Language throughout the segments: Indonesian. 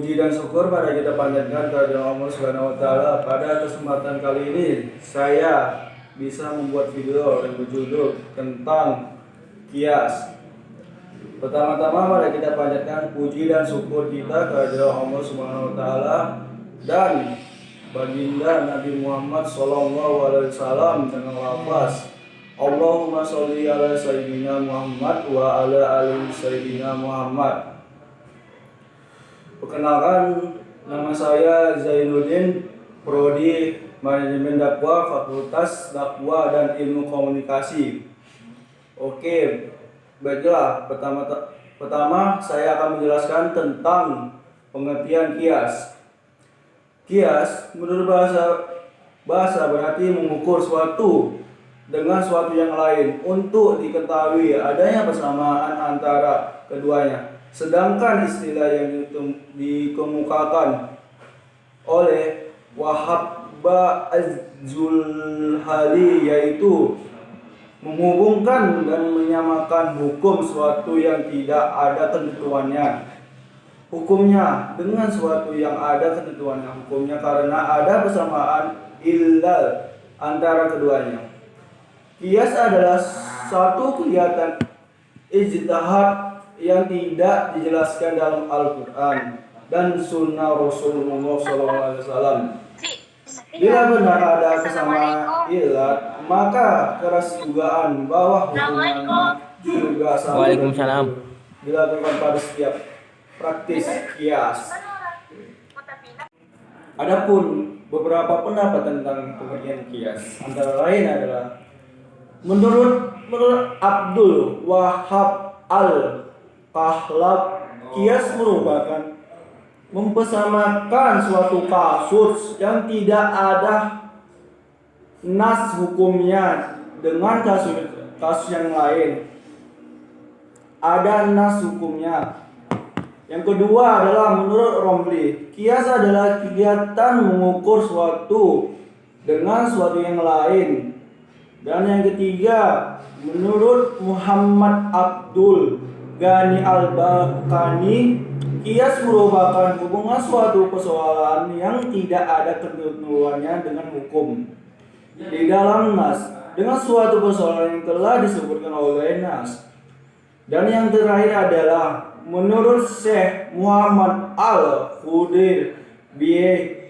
Puji dan syukur pada kita panjatkan kepada Allah Subhanahu wa taala. Pada kesempatan kali ini saya bisa membuat video yang berjudul tentang kias. Pertama-tama mari kita panjatkan puji dan syukur kita kepada Allah Subhanahu wa taala dan baginda Nabi Muhammad sallallahu alaihi wasallam dengan lafaz Allahumma sholli ala sayyidina Muhammad wa ala ali sayyidina Muhammad. Perkenalkan, nama saya Zainuddin, Prodi Manajemen Dakwah, Fakultas Dakwah dan Ilmu Komunikasi. Oke, baiklah. Pertama saya akan menjelaskan tentang pengertian kias. Kias menurut bahasa berarti mengukur suatu dengan suatu yang lain untuk diketahui adanya persamaan antara keduanya. Sedangkan istilah yang dikemukakan oleh Wahab Az-Zulhali yaitu menghubungkan dan menyamakan hukum suatu yang tidak ada ketentuannya hukumnya dengan suatu yang ada ketentuannya hukumnya karena ada persamaan ilal antara keduanya. Kias adalah satu kegiatan ijtihad yang tidak dijelaskan dalam Al-Quran dan Sunnah Rasulullah SAW. Bila benar ada kesamaan ilat, maka keras dugaan bahwa hukumannya juga sama dilakukan pada setiap praktis kias. Adapun beberapa pendapat tentang pengertian kias, antara lain adalah menurut Abdul Wahab Al-Kahlab, kias merupakan mempersamakan suatu kasus yang tidak ada nas hukumnya dengan kasus yang lain. Ada nas hukumnya. Yang kedua adalah menurut Romli, kias adalah kegiatan mengukur suatu dengan suatu yang lain. Dan yang ketiga, menurut Muhammad Abdul Ghani Al-Bakani, kias merupakan hubungan suatu persoalan yang tidak ada ketentuannya dengan hukum di dalam nas dengan suatu persoalan yang telah disebutkan oleh nas. Dan yang terakhir adalah menurut Syekh Muhammad Al-Khudir Biyeh,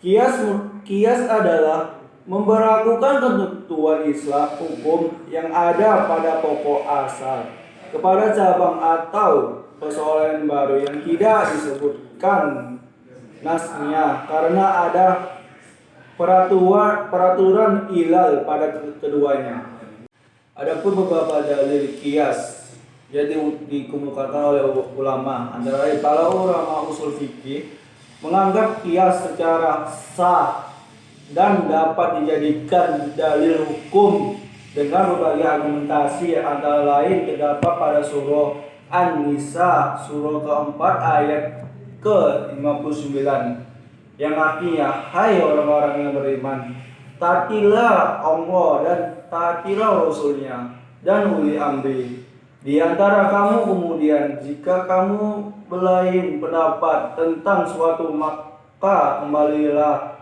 kias adalah memberlakukan ketentuan Islam hukum yang ada pada pokok asal kepada cabang atau persoalan baru yang tidak disebutkan nasnya karena ada peraturan ilal pada keduanya. Adapun beberapa dalil kias yang dikemukakan oleh ulama, antara lain para ulama usul fikih menganggap kias secara sah dan dapat dijadikan dalil hukum dengan berbagai argumentasi, antara lain terdapat pada surah An-Nisa surah keempat ayat ke-59 yang artinya, hai orang-orang yang beriman, taatilah Allah dan taatilah Rasulnya dan uli amri di antara kamu, kemudian jika kamu berlain pendapat tentang suatu maka kembalilah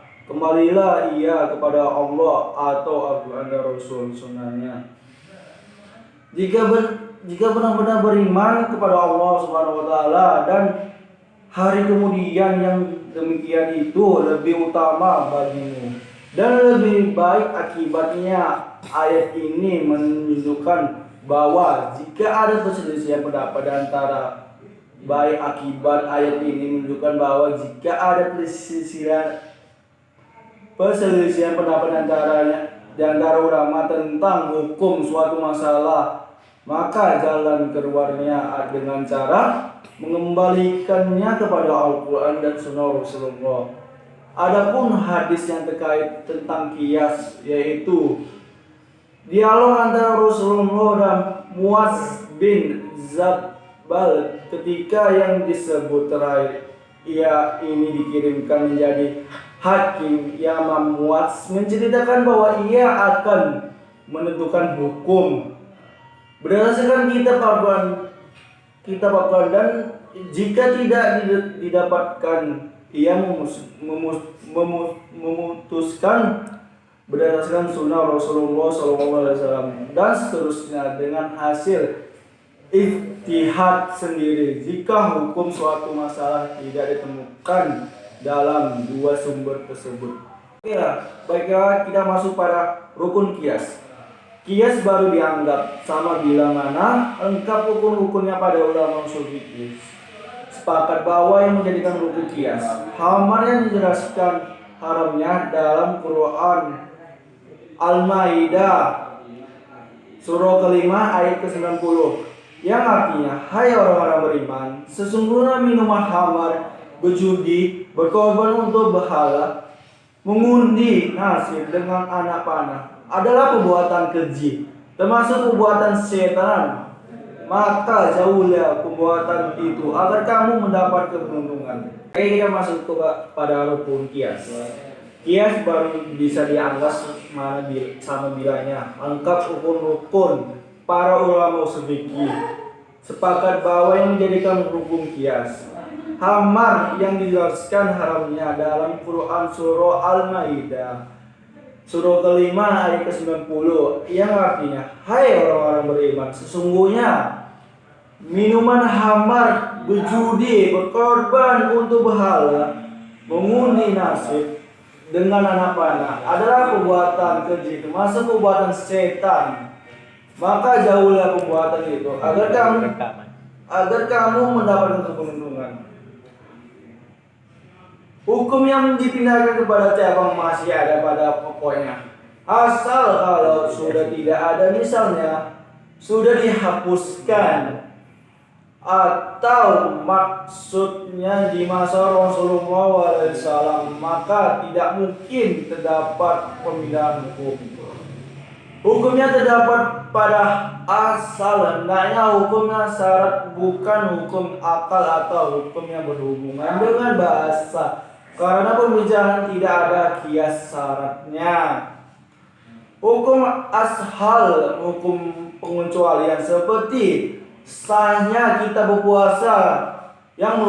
ia kepada Allah atau Al-Quran dan Rasul sunnahnya. Jika benar-benar beriman kepada Allah Subhanahu wa taala dan hari kemudian, yang demikian itu lebih utama bagimu dan lebih baik akibatnya. Ayat ini menunjukkan bahwa jika ada perselisihan pendapat antara baik akibat, ayat ini menunjukkan bahwa jika ada perselisihan pendapat di antara ulama tentang hukum suatu masalah, maka jalan keluarnya dengan cara mengembalikannya kepada Al-Quran dan Sunnah Rasulullah. Adapun hadis yang terkait tentang kias, yaitu dialog antara Rasulullah dan Muaz bin Jabal ketika yang disebut terakhir, ia ini dikirimkan menjadi hakim Yaman. Muaz menceritakan bahwa ia akan menentukan hukum berdasarkan kitab Al-Quran dan Jika tidak didapatkan, ia memutuskan berdasarkan sunnah Rasulullah SAW dan seterusnya dengan hasil ijtihad sendiri. Jika hukum suatu masalah tidak ditemukan dalam dua sumber tersebut. Baiklah, kita masuk pada rukun qiyas. Qiyas baru dianggap sama bila mana lengkap rukun-rukunnya pada ulama ushul fikih. Sepakat bahwa yang menjadikan rukun qiyas hamar yang dijelaskan haramnya dalam Quran Al-Maidah surah kelima ayat ke-90 yang artinya, hai orang-orang beriman, sesungguhnya minuman hamar, berjudi, berkorban untuk berhala, mengundi nasib dengan anak panah adalah perbuatan keji, termasuk perbuatan setan. Maka jauhlah perbuatan itu agar kamu mendapat keberuntungan. Oke, kita masuk pada rukun qiyas. Qiyas baru bisa dianggap sama bilanya lengkap rukun-rukun para ulama ushul fikih. Sepakat bahwa yang menjadikan rukun qiyas hamar yang dijelaskan haramnya dalam Quran surah Al-Maidah surah kelima ayat ke-90 yang artinya, hai orang-orang beriman, sesungguhnya minuman hamar, berjudi, berkorban untuk berhala, mengundi nasib dengan anak panah adalah perbuatan keji, termasuk perbuatan setan. Maka jauhlah perbuatan itu agar kamu mendapatkan keberuntungan. Hukum yang dipindahkan kepada cabang masih ada pada pokoknya. Asal kalau sudah tidak ada, misalnya sudah dihapuskan atau maksudnya di masa Rasulullah SAW, maka tidak mungkin terdapat pemindahan hukum. Hukumnya terdapat pada asal, hendaknya hukumnya syarat, bukan hukum akal atau hukum yang berhubungan dengan bahasa. Karena pembicaraan tidak ada qiyas syaratnya. Hukum ashal, hukum pengecualian seperti sahnya kita berpuasa yang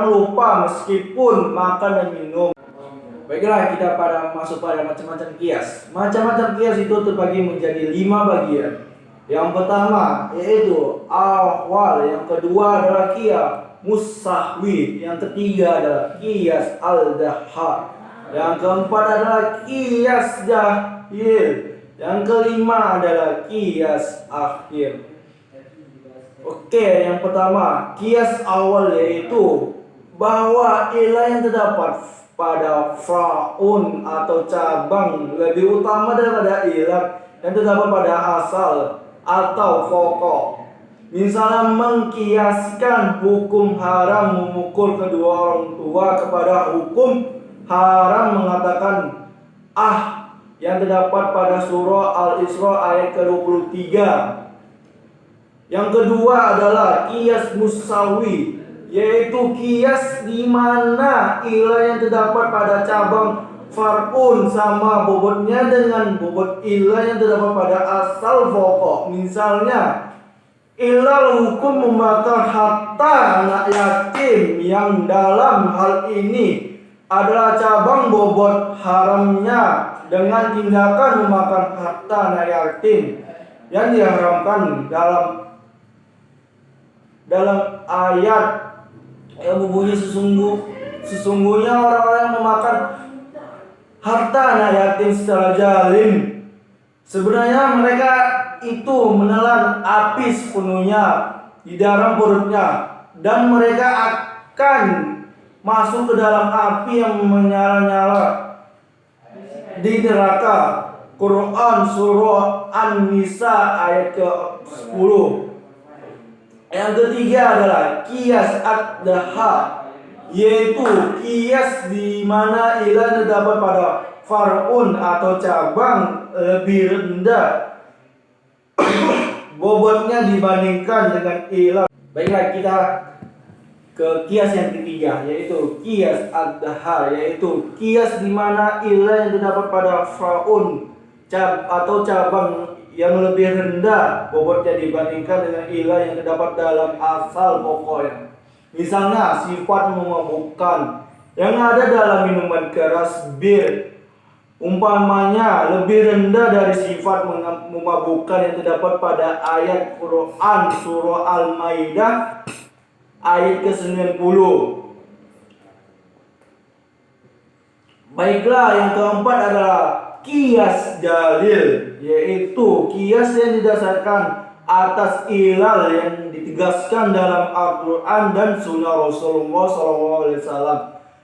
lupa meskipun makan dan minum. Baiklah, kita masuk pada macam-macam qiyas. Macam-macam qiyas itu terbagi menjadi 5 bagian. Yang pertama yaitu awal, yang kedua adalah qiyas musahwi, yang ketiga adalah qiyas al-dahar, yang keempat adalah qiyas jahil, yang kelima adalah qiyas akhir. Oke, yang pertama qiyas awal yaitu bahwa ilah yang terdapat pada fa'un atau cabang lebih utama daripada ilah yang terdapat pada asal atau pokok. Misalnya mengkiaskan hukum haram memukul kedua orang tua kepada hukum haram mengatakan yang terdapat pada surah Al-Isra ayat ke-23. Yang kedua adalah qiyas musawi, yaitu qiyas di mana ilah yang terdapat pada cabang far'un sama bobotnya dengan bobot ilah yang terdapat pada asal pokok. Misalnya ilah hukum membakar harta anak yatim yang dalam hal ini adalah cabang bobot haramnya dengan tindakan memakan harta anak yatim yang diharamkan dalam ayat yang berbunyi sesungguhnya orang-orang yang memakan harta anak yatim secara zalim, sebenarnya mereka itu menelan api sepenuhnya di dalam perutnya dan mereka akan masuk ke dalam api yang menyala-nyala di neraka. Quran surah An-Nisa ayat ke-10. Yang ketiga adalah qiyas ad-dahar, yaitu qiyas di mana ilah terdapat pada far'un atau cabang lebih rendah bobotnya dibandingkan dengan ilah. Baiklah, kita ke qiyas yang ketiga, yaitu qiyas ad-dahar, yaitu qiyas di mana ilah yang terdapat pada far'un atau cabang yang lebih rendah bobotnya dibandingkan dengan ilah yang terdapat dalam asal pokoknya. Misalnya sifat memabukkan yang ada dalam minuman keras bir, umpamanya lebih rendah dari sifat memabukkan yang terdapat pada ayat Quran surah Al-Maidah ayat ke-90. Baiklah, yang keempat adalah kias dalil, yaitu kias yang didasarkan atas ilal yang ditegaskan dalam Al-Quran dan Sunnah Rasulullah SAW,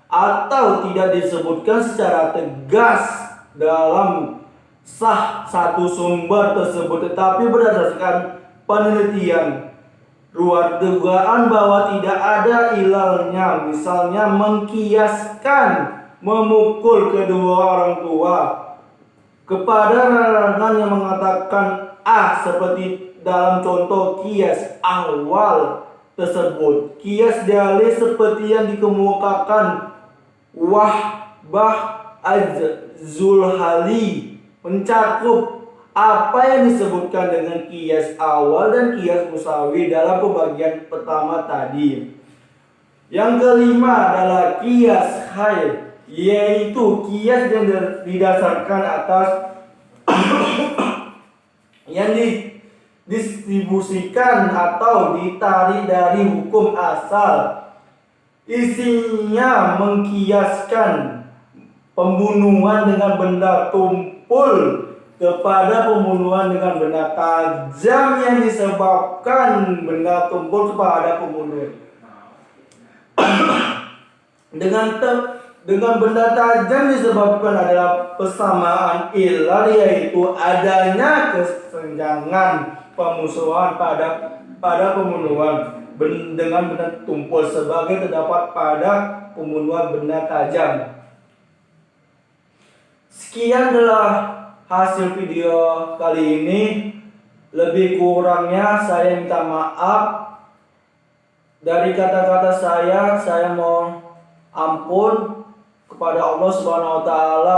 atau tidak disebutkan secara tegas dalam sah satu sumber tersebut, tetapi berdasarkan penelitian luar dugaan bahwa tidak ada ilalnya. Misalnya mengkiaskan memukul kedua orang tua kepada larangan yang mengatakan seperti dalam contoh kias awal tersebut. Kias dalil seperti yang dikemukakan Wahbah Az-Zulhali mencakup apa yang disebutkan dengan kias awal dan kias musawi dalam pembagian pertama tadi. Yang kelima adalah kias khair, yaitu kias yang didasarkan atas yang didistribusikan atau ditarik dari hukum asal. Isinya mengkiaskan pembunuhan dengan benda tumpul kepada pembunuhan dengan benda tajam yang disebabkan benda tumpul kepada pembunuh. Dengan benda tajam disebabkan adalah persamaan ilal, yaitu adanya kesenjangan pemusuhan pada pembunuhan dengan benda tumpul sebagai terdapat pada pembunuhan benda tajam. Sekian adalah hasil video kali ini. Lebih kurangnya saya minta maaf. Dari kata-kata saya mohon ampun kepada Allah Subhanahu wa taala.